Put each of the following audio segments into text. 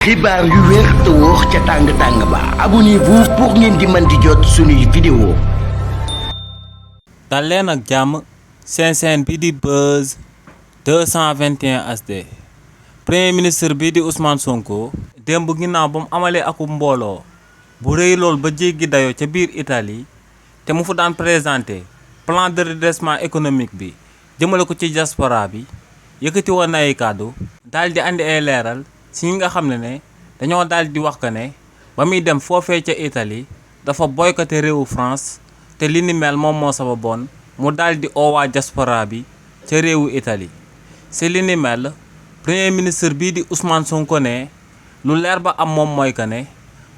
xibaar yu wér te wóor ca tàng-tàng ba abonnez-vous pour ngeen di mën di jot suñuy vidéo. dal leen ak jàmm seen chaîne bi di Buzz 221 HD. premier ministre bi di Ousmane Sonko démb ginnaaw ba mu amalee akub mbooloo bu rëy lool ba jéggi dayo ca biir Italie te mu fu daan présenté plan de redressement économique bi jëmale ko ci diaspora bi yëkkati woon na ay kàddu daal di andi ay leeral si ñi nga xam ne dañoo daal di wax que ne ba muy dem foofee ca Italie dafa boycotté réewu France te li ni mel moom moo sababoon mu daal di oowaa diaspora bi ca réewu Italie. si li ni mel premier ministre bii di Ousmane Sonko ne lu leer ba am moom mooy que ne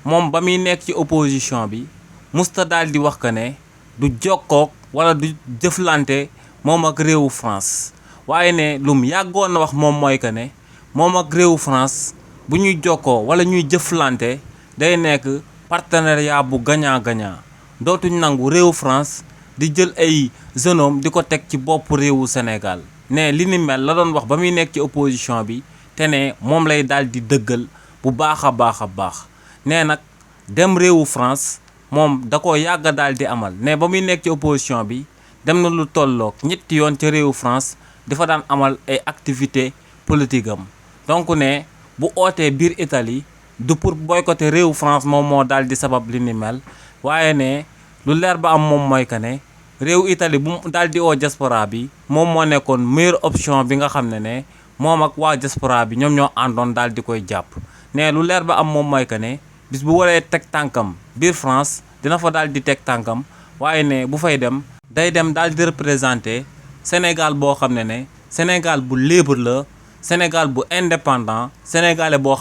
moom ba muy nekk ci opposition bi musta daal di wax que ne du jokkook wala du jëflante moom ak réewu France waaye ne lum yàggoon na wax moom mooy que ne moom ak réewu France bu ñuy jokkoo wala ñuy jëflante day nekk partenariat bu gagnant-gagnant dootuñ nangu réewu France di jël ay jeunes di ko teg ci bopp réewu Sénégal ne li ni mel la doon wax ba muy nekk ci opposition bi te ne moom lay daal di dëggal bu baax a baax ne nag dem réewu France moom da ko yàgg daal di amal ne ba muy nekk ci opposition bi dem na lu tolloog ñetti yoon ca réewu France dafa daan amal ay activité politique am donc ne bu ootee biir Italie du pour boycotter réewu France moom moo daal di sabab li ni mel waaye ne lu leer ba am moom mooy que ne réewu Italie bu mu daal di oo diaspora bi moom moo nekkoon meilleure option bi nga xam ne moom ak waa diaspora bi ñoom ñoo àndoon daal di koy jàpp ne lu leer ba am moom mooy que ne bis bu waree teg tànkam biir France dina fa daal di teg tànkam waaye ne bu fay dem day dem daal di représenter Sénégal boo xam ne Sénégal bu libre la Sénégal bu indépendant Sénégal boo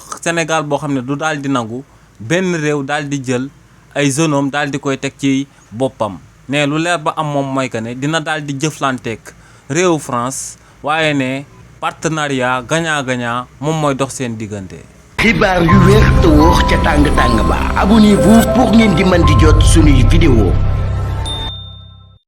xam ne du daal di nangu benn réew daal di jël ay zones daal di koy teg ci boppam ne lu leer ba am moom mooy que ne dina daal di jëflanteeg réewu France waaye ne partenariat gagnant-gagnant moom mooy dox seen diggante. xibaar yu wér te wóor ca tàng-tàng ba abonnez-vous pour ngeen di mën di jot suñuy vidéo.